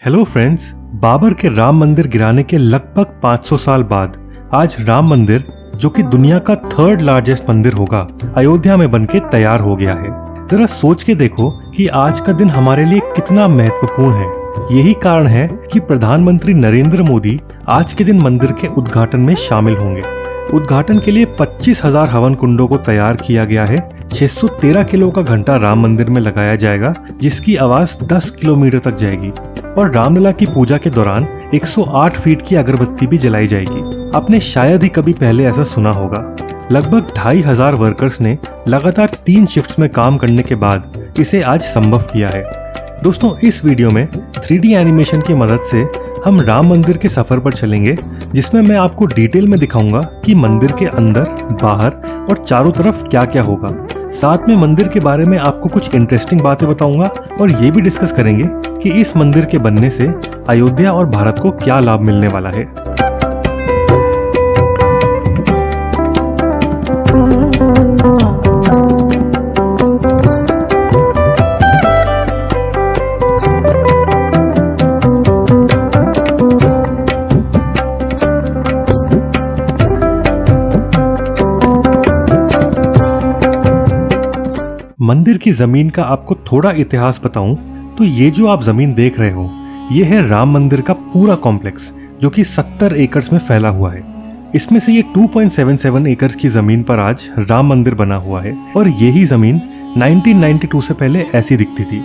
Hello friends, Babar के राम मंदिर गिराने के लगभग 500 साल बाद आज राम मंदिर, जो कि दुनिया का थर्ड लार्जेस्ट मंदिर होगा, अयोध्या में बनके तैयार हो गया है। जरा सोच के देखो कि आज का दिन हमारे लिए कितना महत्वपूर्ण है। यही कारण है कि प्रधानमंत्री नरेंद्र मोदी आज के दिन मंदिर के उद्घाटन में शामिल होंगे। उद्घाटन के लिए 25,000 हवन कुंडों को तैयार किया गया है। 613 किलो का घंटा राम मंदिर में लगाया जाएगा, जिसकी आवाज 10 किलोमीटर तक जाएगी। और रामलला की पूजा के दौरान 108 फीट की अगरबत्ती भी जलाई जाएगी। आपने शायद ही कभी पहले ऐसा सुना होगा। लगभग 2,500 वर्कर्स ने लगातार 3 शिफ्ट्स में काम करने के बाद इसे आज संभव किया है। दोस्तों, इस वीडियो में 3D एनिमेशन की मदद से हम राम मंदिर के सफर पर चलेंगे, जिसमें मैं आपको डिटेल में दिखाऊंगा कि मंदिर के अंदर, बाहर और चारों तरफ क्या क्या होगा। साथ में मंदिर के बारे में आपको कुछ इंटरेस्टिंग बातें बताऊंगा और ये भी डिस्कस करेंगे कि इस मंदिर के बनने से अयोध्या और भारत को क्या लाभ मिलने वाला है। मंदिर की जमीन का आपको थोड़ा इतिहास बताऊं तो ये जो आप जमीन देख रहे हो, ये है राम मंदिर का पूरा कॉम्प्लेक्स, जो कि 70 एकड़ में फैला हुआ है। इसमें से ये 2.77 एकड़ की जमीन पर आज राम मंदिर बना हुआ है और यही जमीन 1992 से पहले ऐसी दिखती थी।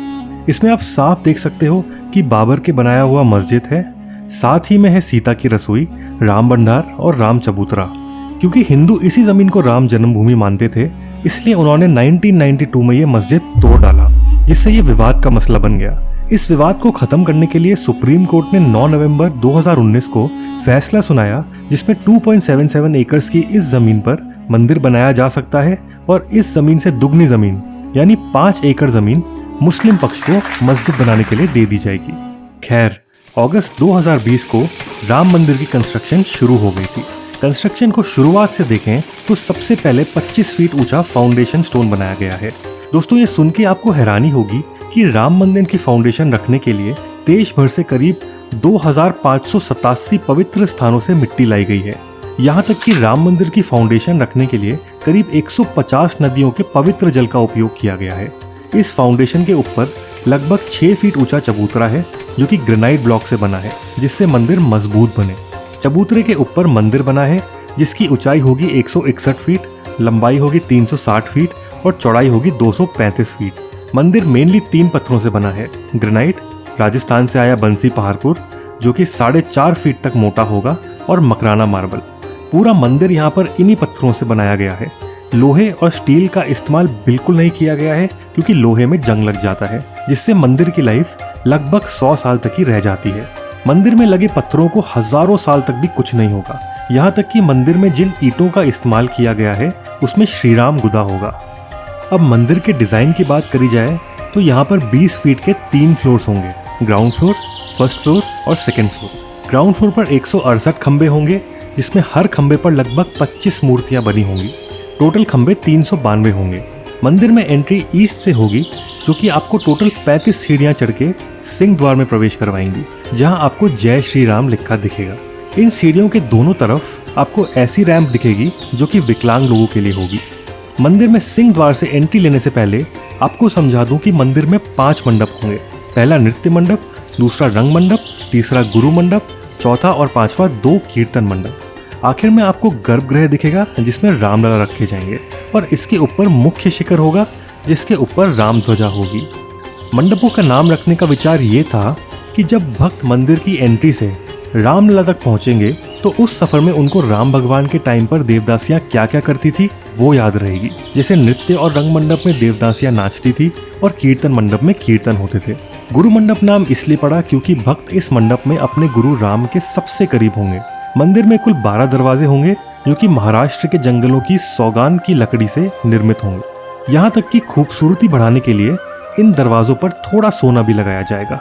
इसमें आप साफ देख सकते हो कि बाबर के बनाया हुआ मस्जिद है, साथ ही में है सीता की रसोई, राम भंडार और राम चबूतरा। क्योंकि हिंदू इसी जमीन को राम जन्मभूमि मानते थे, इसलिए उन्होंने 1992 में ये मस्जिद तोड़ डाला, जिससे ये विवाद का मसला बन गया। इस विवाद को खत्म करने के लिए सुप्रीम कोर्ट ने 9 नवंबर 2019 को फैसला सुनाया, जिसमें 2.77 एकड़ की इस जमीन पर मंदिर बनाया जा सकता है और इस जमीन से दुगनी जमीन यानी 5 एकड़ जमीन मुस्लिम पक्ष को मस्जिद बनाने के लिए दे दी जाएगी। खैर, अगस्त 2020 को राम मंदिर की कंस्ट्रक्शन शुरू हो गई थी। कंस्ट्रक्शन को शुरुआत से देखें तो सबसे पहले 25 फीट ऊंचा फाउंडेशन स्टोन बनाया गया है। दोस्तों, ये सुन के आपको हैरानी होगी कि राम मंदिर की फाउंडेशन रखने के लिए देश भर से करीब 2,587 पवित्र स्थानों से मिट्टी लाई गई है। यहाँ तक कि राम मंदिर की फाउंडेशन रखने के लिए करीब 150 नदियों के पवित्र जल का उपयोग किया गया है। इस फाउंडेशन के ऊपर लगभग 6 फीट ऊंचा चबूतरा है, जो कि ग्रेनाइट ब्लॉक से बना है, जिससे मंदिर मजबूत बने। चबूतरे के ऊपर मंदिर बना है, जिसकी ऊंचाई होगी 161 फीट, लंबाई होगी 360 फीट और चौड़ाई होगी 235 फीट। मंदिर मेनली 3 पत्थरों से बना है। ग्रेनाइट, राजस्थान से आया बंसी पहाड़पुर, जो कि 4.5 फीट तक मोटा होगा, और मकराना मार्बल। पूरा मंदिर यहाँ पर इन्हीं पत्थरों से बनाया गया है। लोहे और स्टील का इस्तेमाल बिल्कुल नहीं किया गया है, क्योंकि लोहे में जंग लग जाता है, जिससे मंदिर की लाइफ लगभग 100 साल तक ही रह जाती है। मंदिर में लगे पत्थरों को हजारों साल तक भी कुछ नहीं होगा। यहाँ तक कि मंदिर में जिन ईंटों का इस्तेमाल किया गया है, उसमें श्रीराम गुदा होगा। अब मंदिर के डिजाइन की बात करी जाए तो यहाँ पर 20 फीट के 3 फ्लोर्स होंगे, ग्राउंड फ्लोर, फर्स्ट फ्लोर और सेकेंड फ्लोर। ग्राउंड फ्लोर पर 168 खंबे होंगे, जिसमें हर खंबे पर लगभग 25 मूर्तियां बनी होंगी। टोटल खंबे 392 होंगे। मंदिर में एंट्री ईस्ट से होगी, जो कि आपको टोटल 35 सीढ़ियां चढ़ के सिंह द्वार में प्रवेश करवाएंगी, जहां आपको जय श्री राम लिखा दिखेगा। इन सीढ़ियों के दोनों तरफ आपको ऐसी रैंप दिखेगी जो कि विकलांग लोगों के लिए होगी। मंदिर में सिंह द्वार से एंट्री लेने से पहले आपको समझा दूं कि मंदिर में 5 मंडप होंगे। पहला नृत्य मंडप, दूसरा रंग मंडप, तीसरा गुरु मंडप, चौथा और 5वां 2 कीर्तन मंडप। आखिर में आपको गर्भगृह दिखेगा, जिसमें रामलला रखे जाएंगे, और इसके ऊपर मुख्य शिखर होगा, जिसके ऊपर राम ध्वजा होगी। मंडपों का नाम रखने का विचार ये था कि जब भक्त मंदिर की एंट्री से रामलला तक पहुंचेंगे तो उस सफर में उनको राम भगवान के टाइम पर देवदासियां क्या क्या करती थी वो याद रहेगी। जैसे नृत्य और रंग मंडप में देवदासियां नाचती थी और कीर्तन मंडप में कीर्तन होते थे। गुरु मंडप नाम इसलिए पड़ा क्योंकि भक्त इस मंडप में अपने गुरु राम के सबसे करीब होंगे। मंदिर में कुल 12 दरवाजे होंगे, जो कि महाराष्ट्र के जंगलों की सौगान की लकड़ी से निर्मित होंगे। यहाँ तक कि खूबसूरती बढ़ाने के लिए इन दरवाजों पर थोड़ा सोना भी लगाया जाएगा।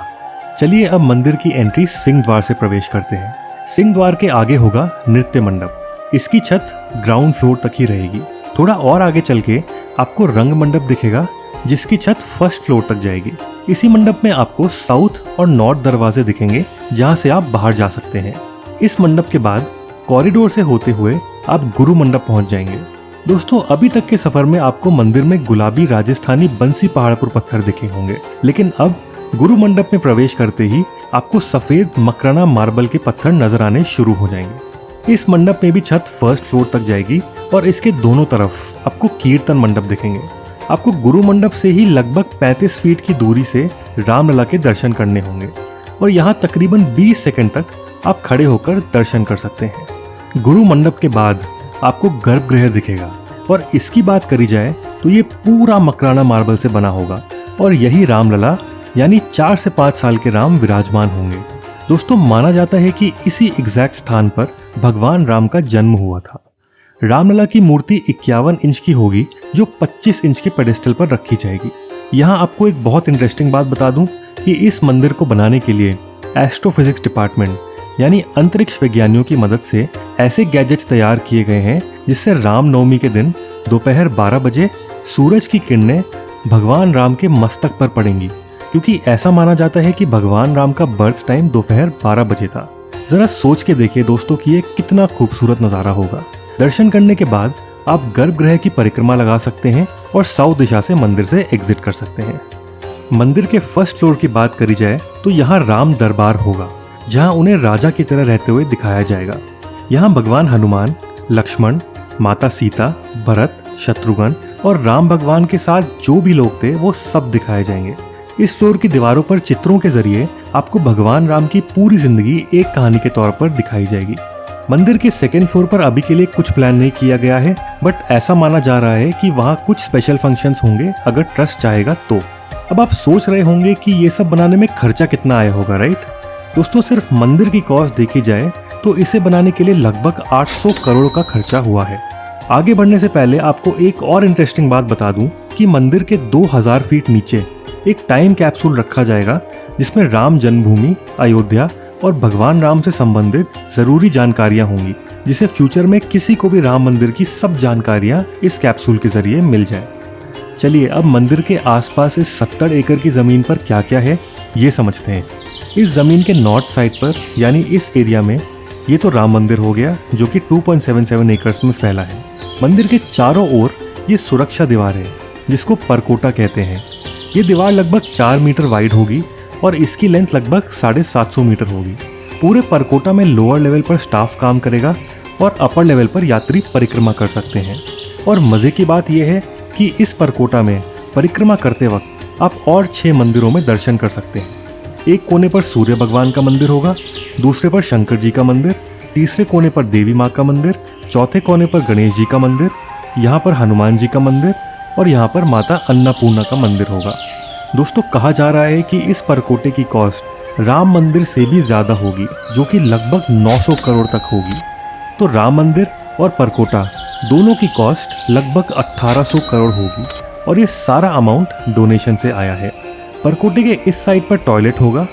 चलिए अब मंदिर की एंट्री सिंह द्वार से प्रवेश करते हैं। सिंह द्वार के आगे होगा नृत्य मंडप। इसकी छत ग्राउंड फ्लोर तक ही रहेगी। थोड़ा और आगे चल के आपको रंग मंडप दिखेगा, जिसकी छत फर्स्ट फ्लोर तक जाएगी। इसी मंडप में आपको साउथ और नॉर्थ दरवाजे दिखेंगे जहाँ से आप बाहर जा सकते हैं। इस मंडप के बाद कॉरिडोर से होते हुए आप गुरु मंडप पहुंच जाएंगे। दोस्तों, अभी तक के सफर में आपको मंदिर में गुलाबी राजस्थानी बंसी पहाड़पुर पत्थर दिखे होंगे, लेकिन अब गुरु मंडप में प्रवेश करते ही आपको सफेद मकराना मार्बल के पत्थर नजर आने शुरू हो जाएंगे। इस मंडप में भी छत फर्स्ट फ्लोर तक जाएगी और इसके दोनों तरफ आपको कीर्तन मंडप दिखेंगे। आपको गुरु मंडप से ही लगभग 35 फीट की दूरी से रामलला के दर्शन करने होंगे और यहाँ तकरीबन 20 सेकंड तक आप खड़े होकर दर्शन कर सकते हैं। गुरु मंडप के बाद आपको गर्भगृह दिखेगा और इसकी बात करी जाए तो ये पूरा मकराना मार्बल से बना होगा और यही रामलला यानी 4 से 5 साल के राम विराजमान होंगे। दोस्तों, माना जाता है कि इसी एग्जैक्ट स्थान पर भगवान राम का जन्म हुआ था। रामलला की मूर्ति 51 इंच की होगी जो 25 इंच के पेडेस्टल पर रखी जाएगी। यहाँ आपको एक बहुत इंटरेस्टिंग बात बता दूं कि इस मंदिर को बनाने के लिए एस्ट्रोफिजिक्स डिपार्टमेंट यानी अंतरिक्ष वैज्ञानियों की मदद से ऐसे गैजेट्स तैयार किए गए हैं जिससे रामनवमी के दिन दोपहर 12 बजे सूरज की किरणें भगवान राम के मस्तक पर पड़ेंगी, क्योंकि ऐसा माना जाता है कि भगवान राम का बर्थ टाइम दोपहर 12 बजे था। जरा सोच के देखिए दोस्तों कि ये कितना खूबसूरत नज़ारा होगा। दर्शन करने के बाद आप गर्भगृह की परिक्रमा लगा सकते हैं और साउथ दिशा से मंदिर से एग्जिट कर सकते हैं। मंदिर के फर्स्ट फ्लोर की बात करी जाए तो यहाँ राम दरबार होगा, जहाँ उन्हें राजा की तरह रहते हुए दिखाया जाएगा। यहाँ भगवान हनुमान, लक्ष्मण, माता सीता, भरत, शत्रुघ्न और राम भगवान के साथ जो भी लोग थे वो सब दिखाए जाएंगे। इस फ्लोर की दीवारों पर चित्रों के जरिए आपको भगवान राम की पूरी जिंदगी एक कहानी के तौर पर दिखाई जाएगी। मंदिर के सेकेंड फ्लोर पर अभी के लिए कुछ प्लान नहीं किया गया है, बट ऐसा माना जा रहा है कि वहाँ कुछ स्पेशल फंक्शंस होंगे अगर ट्रस्ट चाहेगा तो। अब आप सोच रहे होंगे कि ये सब बनाने में खर्चा कितना आया होगा, राइट? दोस्तों, सिर्फ मंदिर की कॉस्ट देखी जाए तो इसे बनाने के लिए लगभग 800 करोड़ का खर्चा हुआ है। आगे बढ़ने से पहले आपको एक और इंटरेस्टिंग बात बता दूं कि मंदिर के 2000 फीट नीचे एक टाइम कैप्सूल रखा जाएगा जिसमें राम जन्मभूमि, अयोध्या और भगवान राम से संबंधित जरूरी जानकारियां होंगी, जिसे फ्यूचर में किसी को भी राम मंदिर की सब जानकारियां इस कैप्सूल के जरिए मिल जाए। चलिए अब मंदिर के आसपास इस 70 एकड़ की जमीन पर क्या क्या है ये समझते हैं। इस जमीन के नॉर्थ साइड पर यानी इस एरिया में ये तो राम मंदिर हो गया जो कि 2.77 एकर्स में फैला है। मंदिर के चारों ओर ये सुरक्षा दीवार है जिसको परकोटा कहते हैं। ये दीवार लगभग 4 मीटर वाइड होगी और इसकी लेंथ लगभग 750 मीटर होगी। पूरे परकोटा में लोअर लेवल पर स्टाफ काम करेगा और अपर लेवल पर यात्री परिक्रमा कर सकते हैं। और मजे की बात यह है कि इस परकोटा में परिक्रमा करते वक्त आप और 6 मंदिरों में दर्शन कर सकते हैं। एक कोने पर सूर्य भगवान का मंदिर होगा, दूसरे पर शंकर जी का मंदिर, तीसरे कोने पर देवी माँ का मंदिर, चौथे कोने पर गणेश जी का मंदिर, यहाँ पर हनुमान जी का मंदिर और यहाँ पर माता अन्नपूर्णा का मंदिर होगा। दोस्तों, कहा जा रहा है कि इस परकोटे की कॉस्ट राम मंदिर से भी ज़्यादा होगी, जो कि लगभग 900 करोड़ तक होगी। तो राम मंदिर और परकोटा दोनों की कॉस्ट लगभग 1800 करोड़ होगी और ये सारा अमाउंट डोनेशन से आया है। परकोटे के इस साइड पर टॉयलेट होगा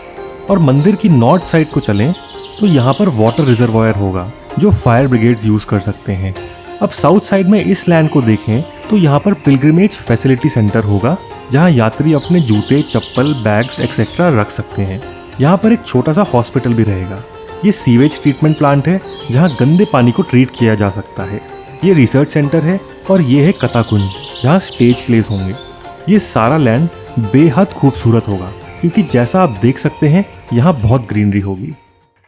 और मंदिर की नॉर्थ साइड को चलें तो यहाँ पर वाटर रिजर्वायर होगा जो फायर ब्रिगेड्स यूज़ कर सकते हैं। अब साउथ साइड में इस लैंड को देखें तो यहाँ पर पिलग्रिमेज फैसिलिटी सेंटर होगा जहाँ यात्री अपने जूते, चप्पल, बैग्स एक्सेट्रा रख सकते हैं। यहाँ पर एक छोटा सा हॉस्पिटल भी रहेगा। ये सीवेज ट्रीटमेंट प्लांट है जहाँ गंदे पानी को ट्रीट किया जा सकता है। ये रिसर्च सेंटर है और ये है कथाकुंज जहाँ स्टेज प्लेस होंगे। ये सारा लैंड बेहद खूबसूरत होगा क्योंकि जैसा आप देख सकते हैं यहाँ बहुत ग्रीनरी होगी।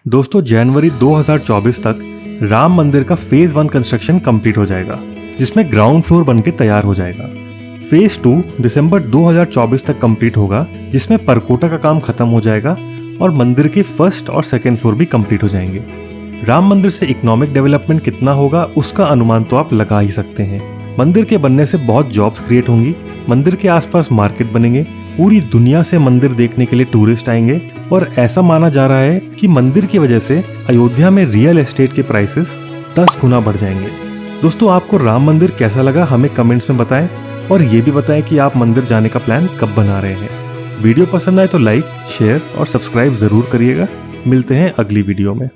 दोस्तों, जनवरी 2024 तक राम मंदिर का फेज 1 कंस्ट्रक्शन कंप्लीट हो जाएगा जिसमें ग्राउंड फ्लोर बनके तैयार हो जाएगा। फेज 2 दिसंबर 2024 तक कंप्लीट होगा जिसमें परकोटा का काम खत्म हो जाएगा और मंदिर के फर्स्ट और सेकेंड फ्लोर भी कंप्लीट हो जाएंगे। राम मंदिर से इकोनॉमिक डेवलपमेंट कितना होगा उसका अनुमान तो आप लगा ही सकते हैं। मंदिर के बनने से बहुत जॉब्स क्रिएट होंगी, मंदिर के आसपास मार्केट बनेंगे, पूरी दुनिया से मंदिर देखने के लिए टूरिस्ट आएंगे और ऐसा माना जा रहा है कि मंदिर की वजह से अयोध्या में रियल एस्टेट के प्राइसेस 10 गुना बढ़ जाएंगे। दोस्तों, आपको राम मंदिर कैसा लगा हमें कमेंट्स में बताएं और ये भी बताएं कि आप मंदिर जाने का प्लान कब बना रहे हैं। वीडियो पसंद आए तो लाइक, शेयर और सब्सक्राइब जरूर करिएगा। मिलते हैं अगली वीडियो में।